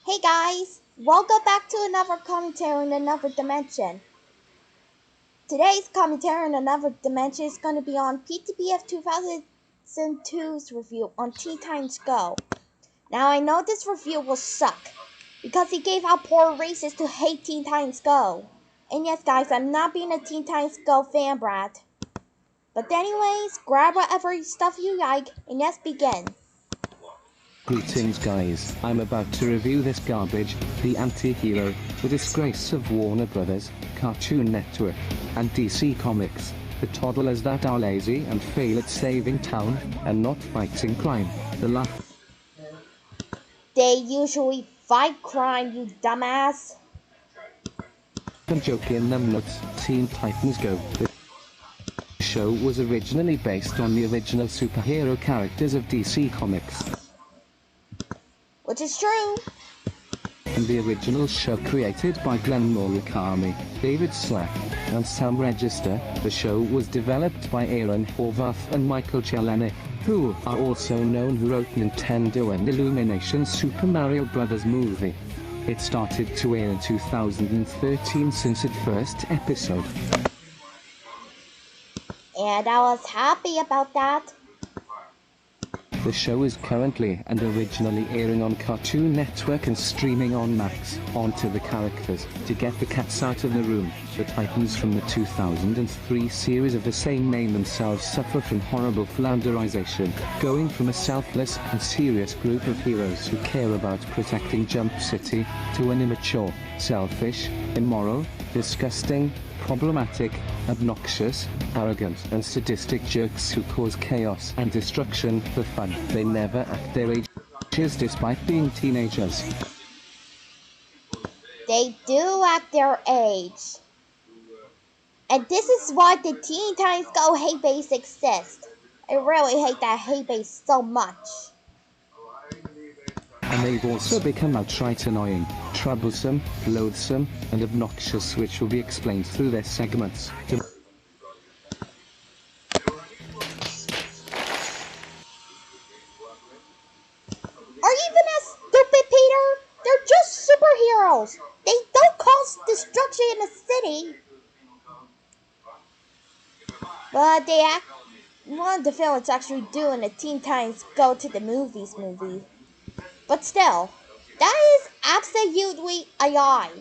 Hey guys, welcome back to another commentary in another dimension. Today's commentary in another dimension is going to be on PTPF 2002's review on Teen Titans Go. Now I know this review will suck, because he gave out poor races to hate Teen Titans Go. And yes guys, I'm not being a Teen Titans Go fan brat. But anyways, grab whatever stuff you like, and let's begin. Greetings guys, I'm about to review this garbage, the anti-hero, the disgrace of Warner Brothers, Cartoon Network, and DC Comics, the toddlers that are lazy and fail at saving town, and not fighting crime, They usually fight crime, you dumbass. and joke in them nuts, Teen Titans Go. The show was originally based on the original superhero characters of DC Comics. Which is true. In the original show created by Glenn Murakami, David Slack, and Sam Register, the show was developed by Aaron Horvath and Michael Jelenic, who are also known who wrote Nintendo and Illumination Super Mario Bros. Movie. It started to air in 2013 since its first episode. And I was happy about that. The show is currently and originally airing on Cartoon Network and streaming on Max. Onto the characters. To get the cats out of the room, the Titans from the 2003 series of the same name themselves suffer from horrible flounderization, going from a selfless and serious group of heroes who care about protecting Jump City, to an immature, selfish, immoral, disgusting, problematic, obnoxious, arrogant and sadistic jerks who cause chaos and destruction for fun. They never act their ages despite being teenagers. They do act their age. And this is why the Teen Titans Go hate base exists. I really hate that hate base so much. And they've also become outright annoying, troublesome, loathsome, and obnoxious, which will be explained through their segments. Or even as stupid, Peter, they're just superheroes. They don't cause destruction in the city. But they act one of the villains actually do in the Teen Titans Go to the Movies movie. But still, that is absolutely a lie.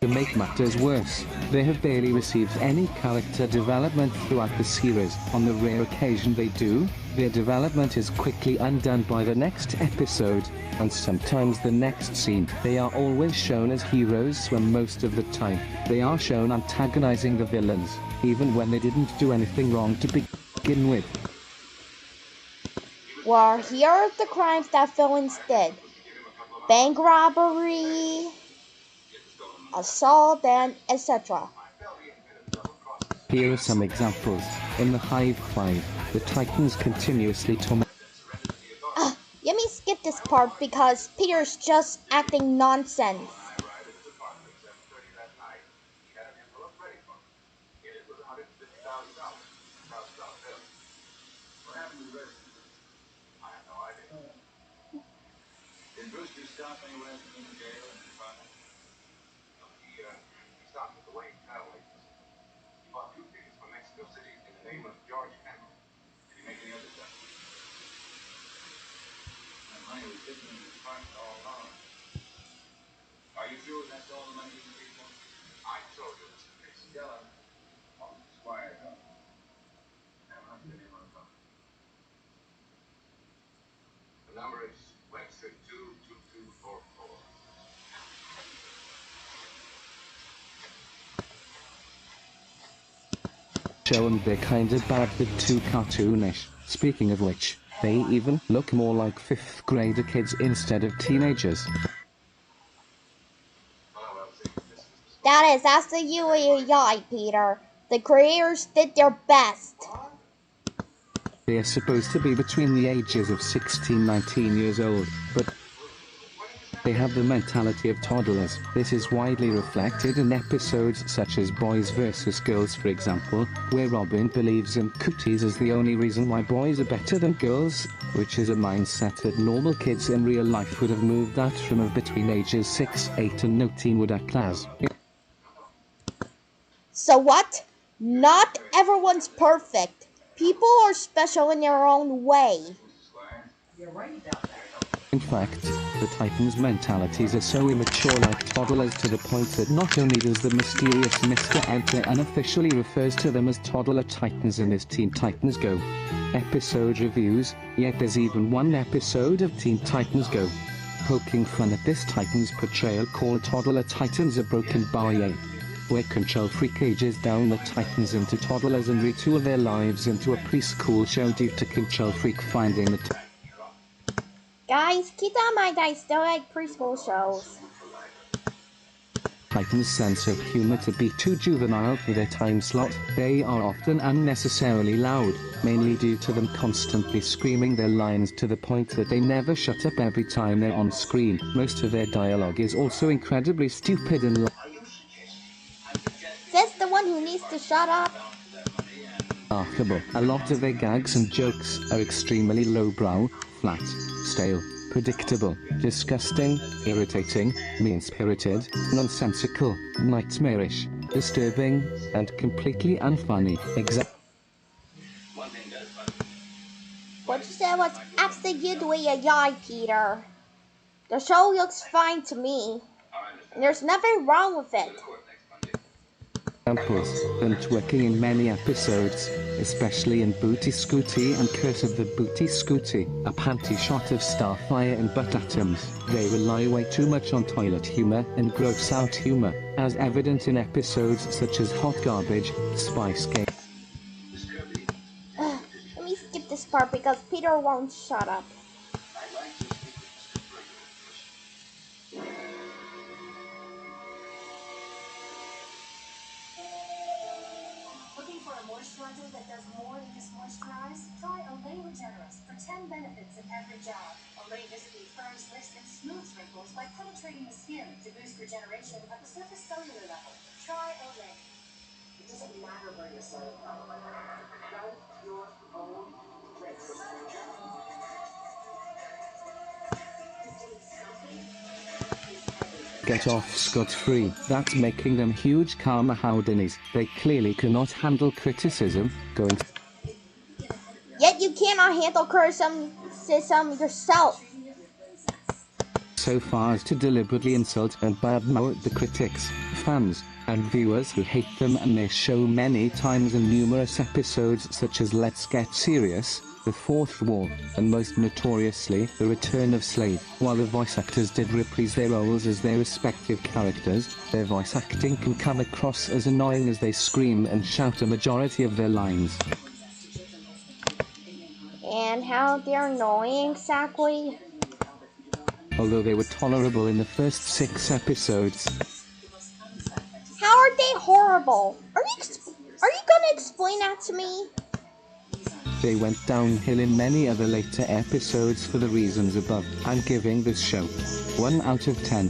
To make matters worse, they have barely received any character development throughout the series. On the rare occasion they do, their development is quickly undone by the next episode, and sometimes the next scene. They are always shown as heroes when most of the time, they are shown antagonizing the villains, even when they didn't do anything wrong to begin with. Well, here are the crimes that villains did. Bank robbery, assault, and etc. Here are some examples. In the Hive 5, the Titans continuously torment. Let me skip this part because Peter's just acting nonsense. Shown they're kinda bad but too cartoonish. Speaking of which, they even look more like 5th grader kids instead of teenagers. That is absolutely a lie, Peter. The creators did their best. They are supposed to be between the ages of 16 and 19 years old, but They have the mentality of toddlers. This is widely reflected in episodes such as Boys vs. Girls, for example, where Robin believes in cooties as the only reason why boys are better than girls, which is a mindset that normal kids in real life would have moved out from between ages 6, 8 and no teen would act as. So what? Not everyone's perfect. People are special in their own way. In fact, the Titans' mentalities are so immature like toddlers to the point that not only does the mysterious Mr. Enter unofficially refers to them as toddler Titans in his Teen Titans Go episode reviews, yet there's even one episode of Teen Titans Go poking fun at this Titans portrayal called Toddler Titans A Broken Barrier, where Control Freak ages down the Titans into toddlers and retool their lives into a preschool show due to Control Freak finding the Guys, keep that in mind I still like preschool shows. Titans' sense of humor to be too juvenile for their time slot. They are often unnecessarily loud, mainly due to them constantly screaming their lines to the point that they never shut up every time they're on screen. Most of their dialogue is also incredibly stupid and Says the one who needs to shut up. laughable. A lot of their gags and jokes are extremely lowbrow, flat, stale, predictable, disgusting, irritating, mean-spirited, nonsensical, nightmarish, disturbing, and completely unfunny. What you said was absolutely a lie, Peter. The show looks fine to me, and there's nothing wrong with it. Examples, and twerking in many episodes, especially in Booty Scooty and Curse of the Booty Scooty, a panty shot of Starfire and butt atoms. They rely way too much on toilet humor and gross out humor, as evident in episodes such as Hot Garbage, Spice Game. Let me skip this part because Peter won't shut up. Looking for a moisturizer that does more than just moisturize? Try Olay Regenerist for 10 benefits in every job. Olay visibly firms, lifts, and smooths wrinkles by penetrating the skin to boost regeneration at the surface cellular level. Try Olay. It doesn't matter where you're starting from. Write your own list. Get off scot-free. That's making them huge karma howdenies. They clearly cannot handle criticism, going Yet you cannot handle criticism yourself. so far as to deliberately insult and badmouth the critics, fans, and viewers who hate them and their show many times in numerous episodes such as Let's Get Serious, The Fourth Wall, and most notoriously, The Return of Slade. While the voice actors did reprise their roles as their respective characters, their voice acting can come across as annoying as they scream and shout a majority of their lines. And how they're annoying exactly? Although they were tolerable in the first 6 episodes, How are they horrible? Are you gonna explain that to me? they went downhill in many other later episodes for the reasons above. I'm giving this show 1 out of 10.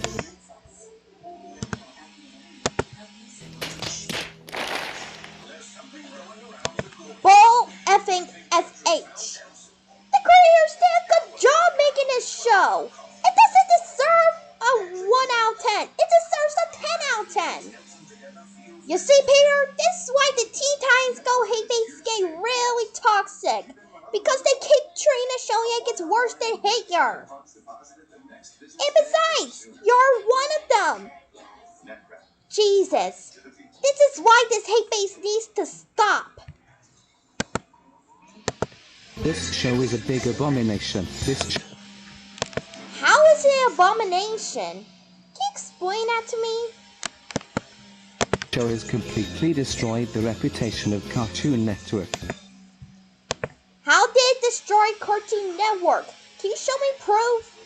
Bull effing FH. The creators did a good job making this show. It doesn't deserve a 1 out of 10. It deserves a 10 out of 10. You see, Peter, this is why the Teen Titans Go hate base get really toxic. Because they keep treating the show like it's worse than Hater. And besides, you're one of them. Jesus. This is why this hate base needs to stop. This show is a big abomination. This How is it an abomination? Can you explain that to me? show has completely destroyed the reputation of Cartoon Network. How did it destroy Cartoon Network? Can you show me proof?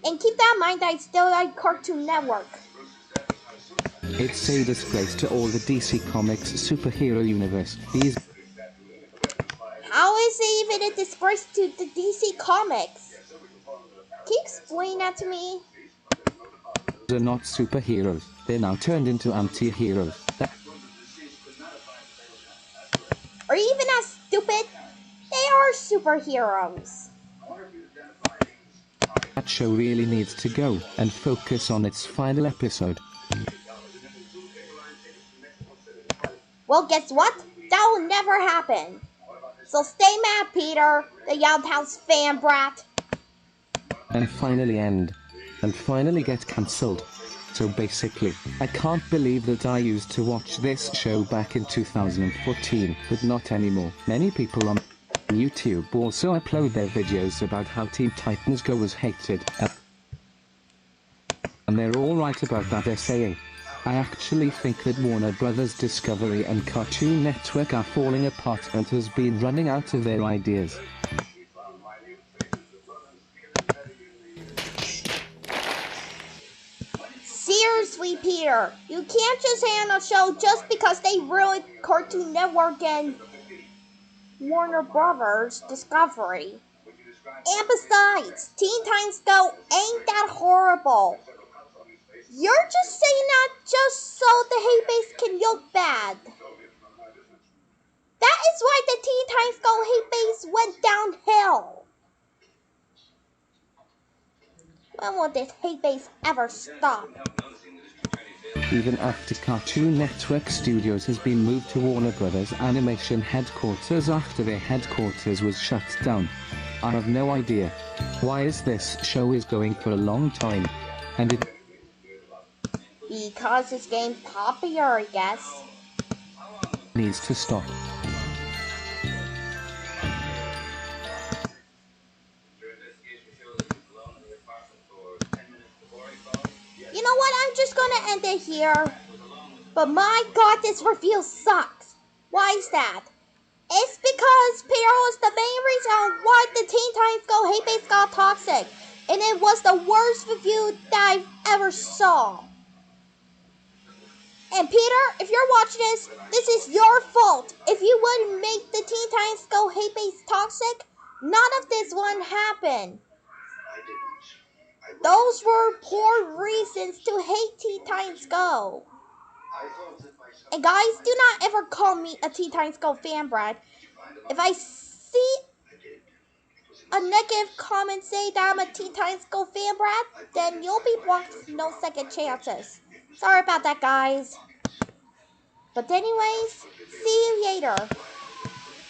And keep that in mind that I still like Cartoon Network. It's a disgrace to all the DC Comics superhero universe. These How is it even a disgrace to the DC Comics? Can Can you explain that to me? They're not superheroes, they're now turned into anti-heroes. Or even as stupid, they are superheroes. That show really needs to go and focus on its final episode. Well, guess what? That will never happen. So stay mad, Peter, the Yard House fan brat. And finally end. And finally get cancelled. So basically, I can't believe that I used to watch this show back in 2014, but not anymore. Many people on YouTube also upload their videos about how Teen Titans Go was hated. And they're all right about that, they're saying. I actually think that Warner Brothers Discovery and Cartoon Network are falling apart and has been running out of their ideas. Seriously, Peter, you can't just hand a show just because they ruined Cartoon Network and Warner Brothers Discovery. And besides, Teen Titans Go ain't that horrible. You're just saying that just so the hate base can look bad. That is why the Teen Titans Go hate base went downhill. When will this hate base ever stop? Even after Cartoon Network Studios has been moved to Warner Brothers Animation headquarters after their headquarters was shut down. I have no idea. Why is this show is going for a long time? And it Because it's getting popular, I guess. needs to stop. You know what? I'm just gonna end it here. But my god, this review sucks. Why is that? It's because Peter was the main reason why the Teen Titans Go hate base got toxic. And it was the worst review that I've ever saw. And Peter, if you're watching this is your fault. If you wouldn't make the Teen Titans Go hate base toxic, none of this wouldn't happen. Those were poor reasons to hate Teen Titans Go. And guys, do not ever call me a Teen Titans Go fan, Brad. If I see a negative comment say that I'm a Teen Titans Go fan, Brad, then you'll be blocked with no second chances. Sorry about that, guys. But anyways, see you later.